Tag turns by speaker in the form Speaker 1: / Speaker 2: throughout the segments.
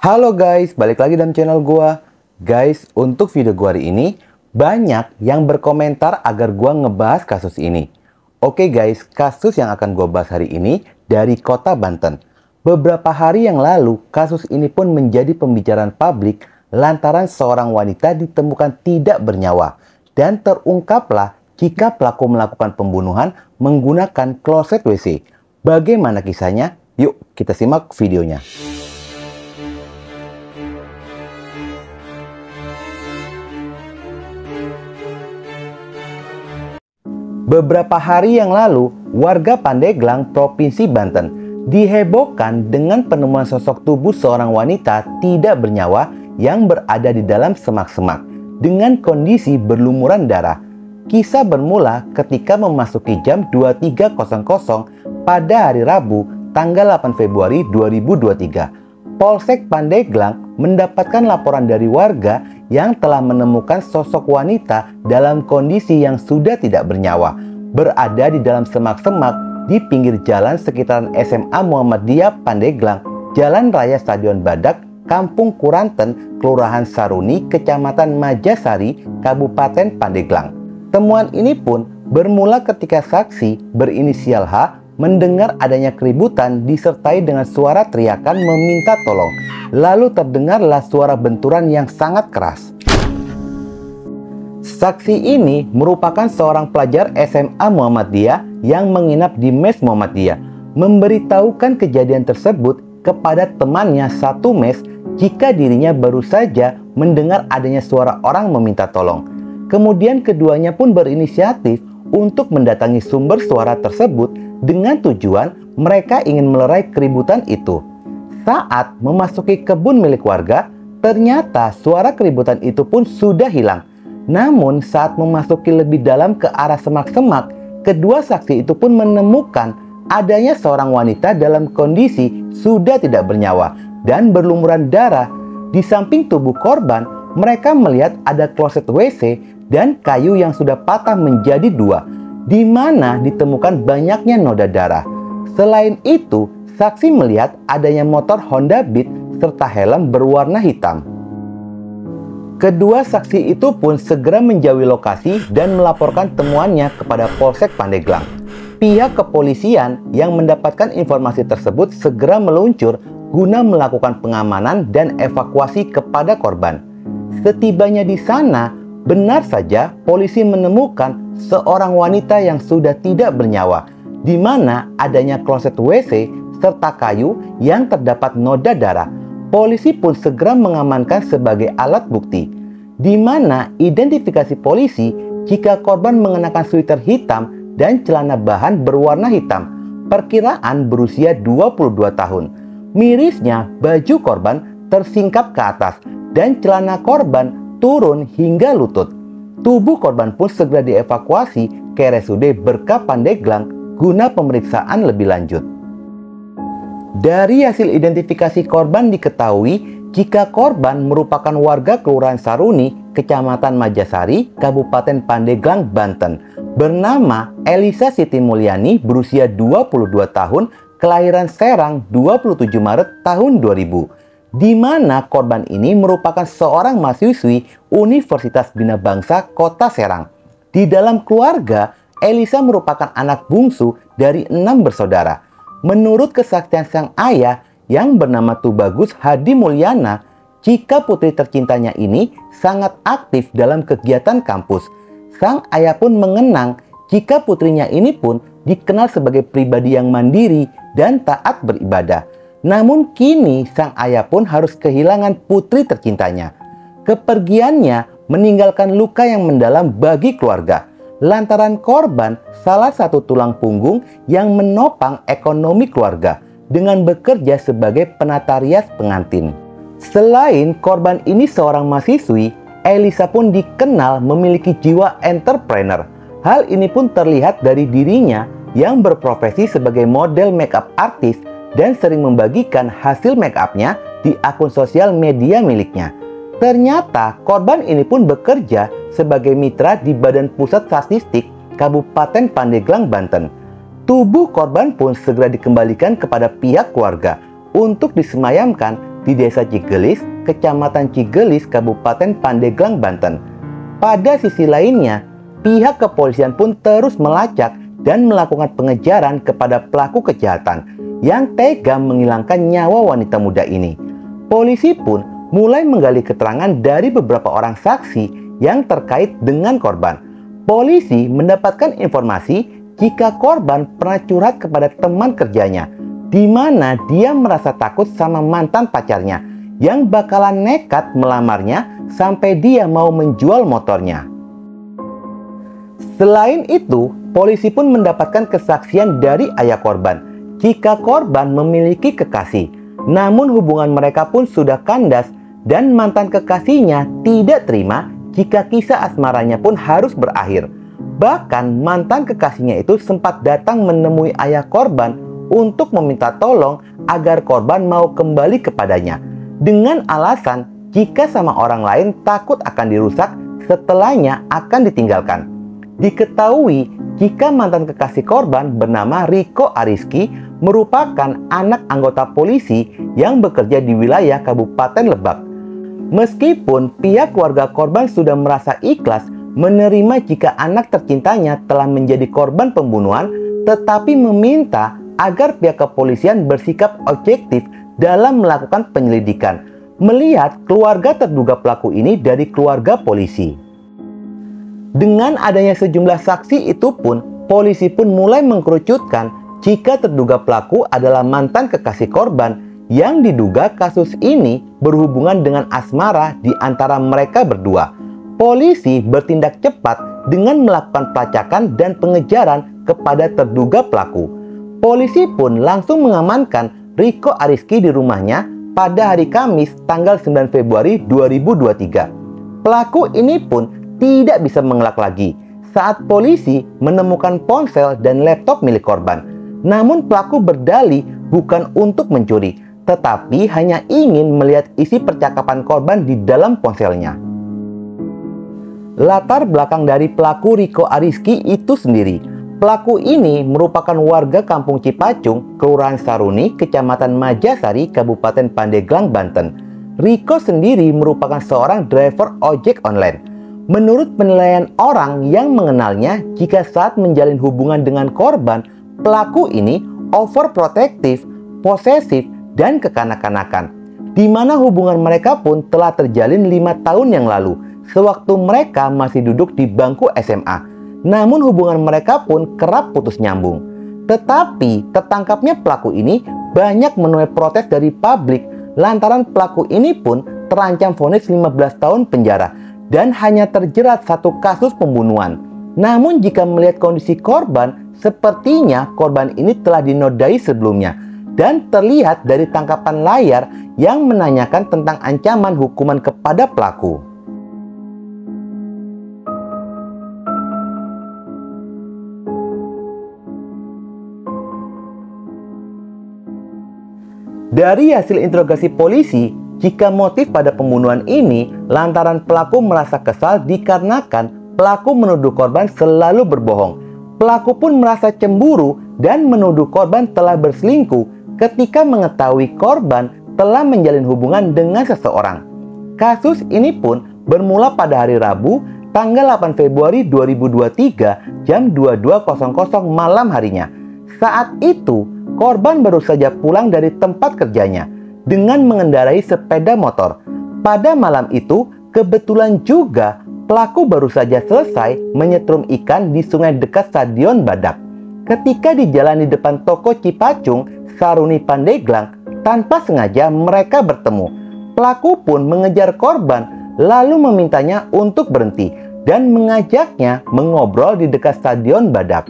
Speaker 1: Halo guys, balik lagi dalam channel gua. Guys, untuk video gua hari ini banyak yang berkomentar agar gua ngebahas kasus ini. Oke guys, kasus yang akan gua bahas hari ini dari kota Banten. Beberapa hari yang lalu, kasus ini pun menjadi pembicaraan publik lantaran seorang wanita ditemukan tidak bernyawa dan terungkaplah jika pelaku melakukan pembunuhan menggunakan kloset WC. Bagaimana kisahnya? Yuk kita simak videonya. Beberapa hari yang lalu, warga Pandeglang, Provinsi Banten, dihebohkan dengan penemuan sosok tubuh seorang wanita tidak bernyawa yang berada di dalam semak-semak dengan kondisi berlumuran darah. Kisah bermula ketika memasuki jam 23.00 pada hari Rabu, tanggal 8 Februari 2023. Polsek Pandeglang mendapatkan laporan dari warga yang telah menemukan sosok wanita dalam kondisi yang sudah tidak bernyawa, berada di dalam semak-semak di pinggir jalan sekitaran SMA Muhammadiyah Pandeglang, Jalan Raya Stadion Badak, Kampung Kuranten, Kelurahan Saruni, Kecamatan Majasari, Kabupaten Pandeglang. Temuan ini pun bermula ketika saksi berinisial H mendengar adanya keributan disertai dengan suara teriakan meminta tolong. Lalu terdengarlah suara benturan yang sangat keras. Saksi ini merupakan seorang pelajar SMA Muhammadiyah yang menginap di mes Muhammadiyah, memberitahukan kejadian tersebut kepada temannya satu mes jika dirinya baru saja mendengar adanya suara orang meminta tolong. Kemudian keduanya pun berinisiatif untuk mendatangi sumber suara tersebut dengan tujuan mereka ingin melerai keributan itu. Saat memasuki kebun milik warga, ternyata suara keributan itu pun sudah hilang. Namun saat memasuki lebih dalam ke arah semak-semak, kedua saksi itu pun menemukan adanya seorang wanita dalam kondisi sudah tidak bernyawa dan berlumuran darah. Di samping tubuh korban, mereka melihat ada kloset WC dan kayu yang sudah patah menjadi dua, di mana ditemukan banyaknya noda darah. Selain itu, saksi melihat adanya motor Honda Beat serta helm berwarna hitam. Kedua saksi itu pun segera menjauhi lokasi dan melaporkan temuannya kepada Polsek Pandeglang. Pihak kepolisian yang mendapatkan informasi tersebut segera meluncur guna melakukan pengamanan dan evakuasi kepada korban. Setibanya di sana, benar saja polisi menemukan seorang wanita yang sudah tidak bernyawa, di mana adanya kloset WC serta kayu yang terdapat noda darah. Polisi pun segera mengamankan sebagai alat bukti, di mana identifikasi polisi jika korban mengenakan sweater hitam dan celana bahan berwarna hitam, perkiraan berusia 22 tahun. Mirisnya, baju korban tersingkap ke atas dan celana korban turun hingga lutut. Tubuh korban pun segera dievakuasi ke RSUD Berkah Pandeglang guna pemeriksaan lebih lanjut. Dari hasil identifikasi korban diketahui jika korban merupakan warga Kelurahan Saruni, Kecamatan Majasari, Kabupaten Pandeglang, Banten, bernama Elisa Siti Mulyani, berusia 22 tahun, kelahiran Serang 27 Maret tahun 2000. Di mana korban ini merupakan seorang mahasiswi Universitas Bina Bangsa Kota Serang. Di dalam keluarga, Elisa merupakan anak bungsu dari 6 bersaudara. Menurut kesaksian sang ayah yang bernama Tubagus Hadi Mulyana, jika putri tercintanya ini sangat aktif dalam kegiatan kampus. Sang ayah pun mengenang jika putrinya ini pun dikenal sebagai pribadi yang mandiri dan taat beribadah. Namun kini sang ayah pun harus kehilangan putri tercintanya. Kepergiannya meninggalkan luka yang mendalam bagi keluarga, lantaran korban salah satu tulang punggung yang menopang ekonomi keluarga dengan bekerja sebagai penata rias pengantin. Selain korban ini seorang mahasiswi, Elisa pun dikenal memiliki jiwa entrepreneur. Hal ini pun terlihat dari dirinya yang berprofesi sebagai model makeup artist dan sering membagikan hasil make up-nya di akun sosial media miliknya. Ternyata korban ini pun bekerja sebagai mitra di Badan Pusat Statistik Kabupaten Pandeglang, Banten. Tubuh korban pun segera dikembalikan kepada pihak keluarga untuk disemayamkan di Desa Cigelis, Kecamatan Cigelis, Kabupaten Pandeglang, Banten. Pada sisi lainnya, pihak kepolisian pun terus melacak dan melakukan pengejaran kepada pelaku kejahatan yang tega menghilangkan nyawa wanita muda ini. Polisi pun mulai menggali keterangan dari beberapa orang saksi yang terkait dengan korban. Polisi mendapatkan informasi jika korban pernah curhat kepada teman kerjanya, di mana dia merasa takut sama mantan pacarnya yang bakalan nekat melamarnya sampai dia mau menjual motornya. Selain itu, polisi pun mendapatkan kesaksian dari ayah korban jika korban memiliki kekasih. Namun hubungan mereka pun sudah kandas dan mantan kekasihnya tidak terima jika kisah asmaranya pun harus berakhir. Bahkan mantan kekasihnya itu sempat datang menemui ayah korban untuk meminta tolong agar korban mau kembali kepadanya dengan alasan jika sama orang lain takut akan dirusak setelahnya akan ditinggalkan. Diketahui jika mantan kekasih korban bernama Riko Ariski merupakan anak anggota polisi yang bekerja di wilayah Kabupaten Lebak. Meskipun pihak keluarga korban sudah merasa ikhlas menerima jika anak tercintanya telah menjadi korban pembunuhan, tetapi meminta agar pihak kepolisian bersikap objektif dalam melakukan penyelidikan, melihat keluarga terduga pelaku ini dari keluarga polisi. Dengan adanya sejumlah saksi itu pun, polisi pun mulai mengkerucutkan jika terduga pelaku adalah mantan kekasih korban yang diduga kasus ini berhubungan dengan asmara di antara mereka berdua. Polisi bertindak cepat dengan melakukan pelacakan dan pengejaran kepada terduga pelaku. Polisi pun langsung mengamankan Riko Ariski di rumahnya pada hari Kamis tanggal 9 Februari 2023. Pelaku ini pun tidak bisa mengelak lagi saat polisi menemukan ponsel dan laptop milik korban. Namun pelaku berdalih bukan untuk mencuri, tetapi hanya ingin melihat isi percakapan korban di dalam ponselnya. Latar belakang dari pelaku Riko Ariski itu sendiri. Pelaku ini merupakan warga Kampung Cipacung, Kelurahan Saruni, Kecamatan Majasari, Kabupaten Pandeglang, Banten. Riko sendiri merupakan seorang driver ojek online. Menurut penilaian orang yang mengenalnya, jika saat menjalin hubungan dengan korban, pelaku ini overprotective, posesif, dan kekanak-kanakan. Di mana hubungan mereka pun telah terjalin 5 tahun yang lalu, sewaktu mereka masih duduk di bangku SMA. Namun hubungan mereka pun kerap putus nyambung. Tetapi tertangkapnya pelaku ini banyak menuai protes dari publik, lantaran pelaku ini pun terancam vonis 15 tahun penjara dan hanya terjerat 1 kasus pembunuhan. Namun jika melihat kondisi korban, sepertinya korban ini telah dinodai sebelumnya dan terlihat dari tangkapan layar yang menanyakan tentang ancaman hukuman kepada pelaku. Dari hasil interogasi polisi, jika motif pada pembunuhan ini lantaran pelaku merasa kesal dikarenakan pelaku menuduh korban selalu berbohong. Pelaku pun merasa cemburu dan menuduh korban telah berselingkuh ketika mengetahui korban telah menjalin hubungan dengan seseorang. Kasus ini pun bermula pada hari Rabu, tanggal 8 Februari 2023 jam 22.00 malam harinya. Saat itu, korban baru saja pulang dari tempat kerjanya dengan mengendarai sepeda motor. Pada malam itu, kebetulan juga pelaku baru saja selesai menyetrum ikan di sungai dekat Stadion Badak. Ketika di jalan di depan toko Cipacung, Saruni, Pandeglang, tanpa sengaja mereka bertemu. Pelaku pun mengejar korban, lalu memintanya untuk berhenti dan mengajaknya mengobrol di dekat Stadion Badak.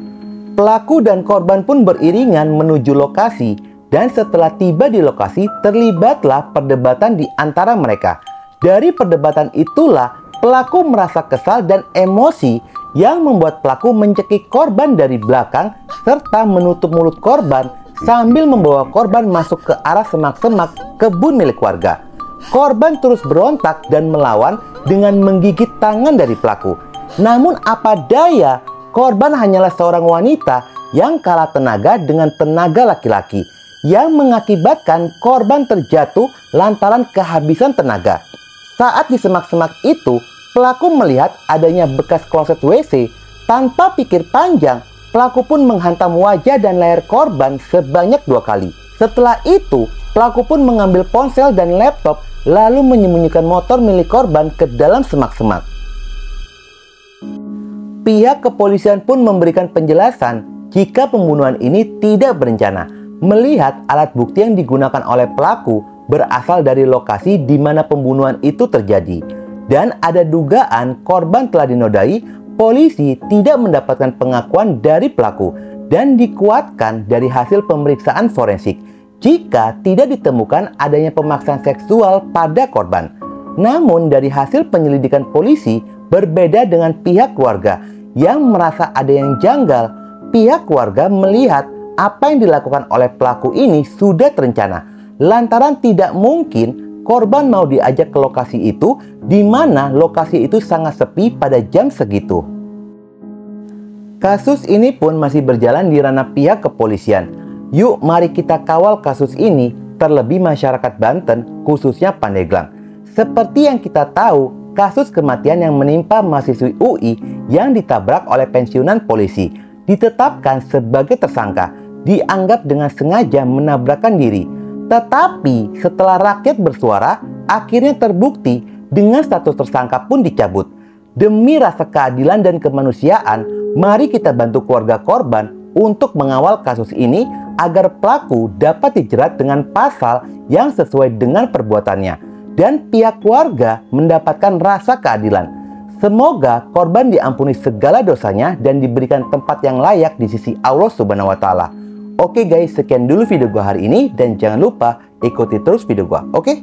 Speaker 1: Pelaku dan korban pun beriringan menuju lokasi, dan setelah tiba di lokasi terlibatlah perdebatan di antara mereka. Dari perdebatan itulah pelaku merasa kesal dan emosi yang membuat pelaku mencekik korban dari belakang serta menutup mulut korban sambil membawa korban masuk ke arah semak-semak kebun milik warga. Korban terus berontak dan melawan dengan menggigit tangan dari pelaku. Namun apa daya, korban hanyalah seorang wanita yang kalah tenaga dengan tenaga laki-laki yang mengakibatkan korban terjatuh lantaran kehabisan tenaga. Saat di semak-semak itu, pelaku melihat adanya bekas kloset WC. Tanpa pikir panjang, pelaku pun menghantam wajah dan leher korban sebanyak 2 kali. Setelah itu, pelaku pun mengambil ponsel dan laptop lalu menyembunyikan motor milik korban ke dalam semak-semak. Pihak kepolisian pun memberikan penjelasan jika pembunuhan ini tidak berencana, melihat alat bukti yang digunakan oleh pelaku berasal dari lokasi di mana pembunuhan itu terjadi. Dan ada dugaan korban telah dinodai, polisi tidak mendapatkan pengakuan dari pelaku dan dikuatkan dari hasil pemeriksaan forensik jika tidak ditemukan adanya pemaksaan seksual pada korban. Namun dari hasil penyelidikan polisi berbeda dengan pihak keluarga yang merasa ada yang janggal. Pihak keluarga melihat apa yang dilakukan oleh pelaku ini sudah terencana, lantaran tidak mungkin korban mau diajak ke lokasi itu di mana lokasi itu sangat sepi pada jam segitu. Kasus ini pun masih berjalan di ranah pihak kepolisian. Yuk mari kita kawal kasus ini, terlebih masyarakat Banten khususnya Pandeglang. Seperti yang kita tahu, kasus kematian yang menimpa mahasiswi UI yang ditabrak oleh pensiunan polisi ditetapkan sebagai tersangka, dianggap dengan sengaja menabrakkan diri. Tetapi setelah rakyat bersuara, akhirnya terbukti dengan status tersangka pun dicabut. Demi rasa keadilan dan kemanusiaan, mari kita bantu keluarga korban untuk mengawal kasus ini agar pelaku dapat dijerat dengan pasal yang sesuai dengan perbuatannya dan pihak keluarga mendapatkan rasa keadilan. Semoga korban diampuni segala dosanya dan diberikan tempat yang layak di sisi Allah Subhanahu wa Ta'ala. Oke guys, sekian dulu video gua hari ini dan jangan lupa ikuti terus video gua. Oke?